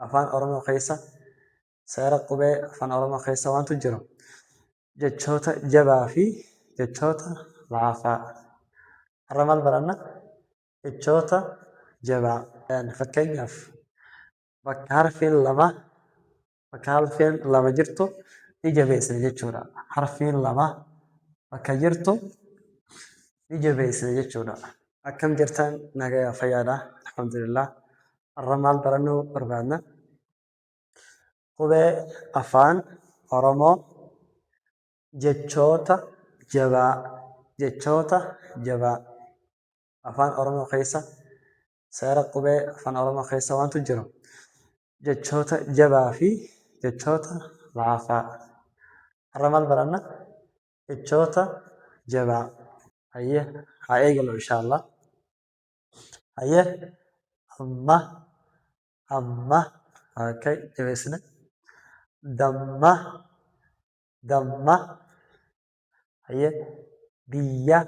afaan oromoo keessa seera qubee afaan oromoo keessa waantu jiru jechoota jabaa fi jechoota laafaa. Har'a maal baranna? Jechoota jabaa. Fakkeenyaaf bakka harfiin lama jirtu ni jabeessina jechuudha. Harfiin lama bakka jirtu ni jabeessina jechuudha. Akkam jirtan nagayaa fayyaadha. Alhamdulillah. Har'a maal barannuu barbaadna? Qubee afaan oromoo jechoota jabaa. Afaan oromoo keessa seera qubee afaan oromoo keessa waantu jiru jechoota jabaa fi jechoota laafaa. Har'a maal baranna? Jechoota jabaa. Hayyee haa eegalu inshaallah. Hayyee amma okay jabeessina. Damma hayyee biyya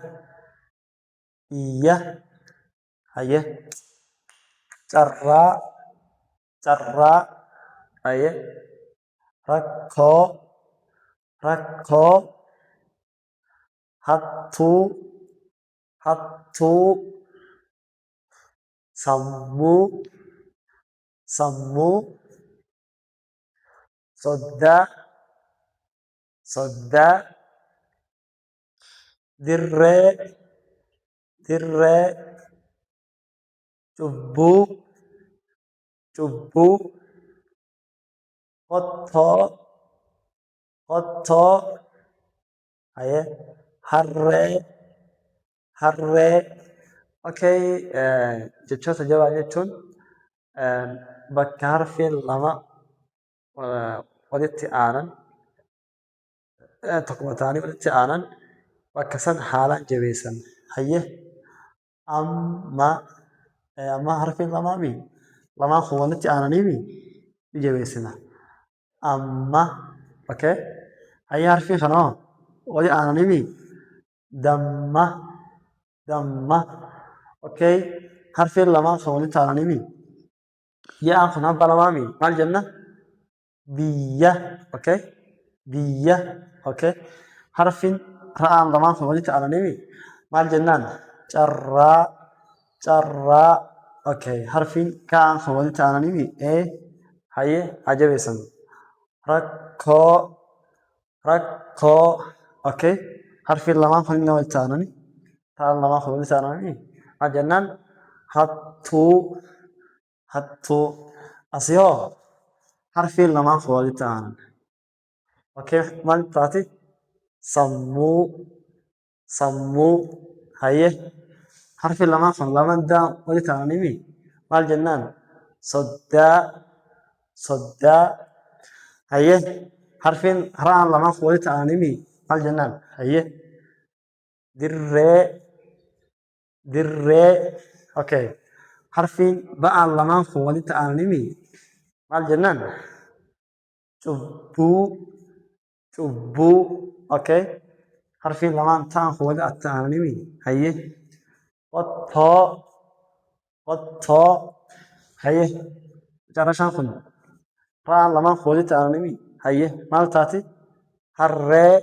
hayyee carraa hayyee rakkoo hattuu sammuu soddaa dirree cubbuu qottoo hayyee harree. Okay, jechoota jabaa jechuun bakka harfiin lama walitti aanan tokkuma ta'anii walitti aanan bakka san haalaan jabeessan. Hayyee amma harfiin lamaan kun walitti aananiimi ni jabeessina. Amma okay, hayyee harfii kanoo wali aananiimi damma okay, harfiin lamaan kan walitti aananiimi yaa'an kun haba lamaami maal jenna? Biyya okay, biyya okay, harfiin ra'aan lamaan kun walitti aananiimi maal jennaan? Carraa okay, harfiin ka'aan kun walitti aananiimi hayyee haa jabeessan. Rakkoo okay, harfiin lamaan kun walitti aanani ta'an lamaan kun walitti aananiimi maal jennaan? Hattuu asiyoo harfiin lamaan kun walitti aanan okay, maal taati? Sammuu hayyee harfiin lamaan kun lamaan walitti aananiimi maal jennaan? Soddaa hayyee harfiin ra'aan lamaan kun walitti aananiimi maal jennaan? Hayyee dirree okay, harfiin ba'aan lamaan kun walitti aananiimi maal jennaan? Cubbuu okay, harfiin lamaan ta'an kun walitti aananiimi hayyee qottoo hayyee carrashaan kun ra'aan lamaan kun walitti aananiimi hayyee maal taati? Harree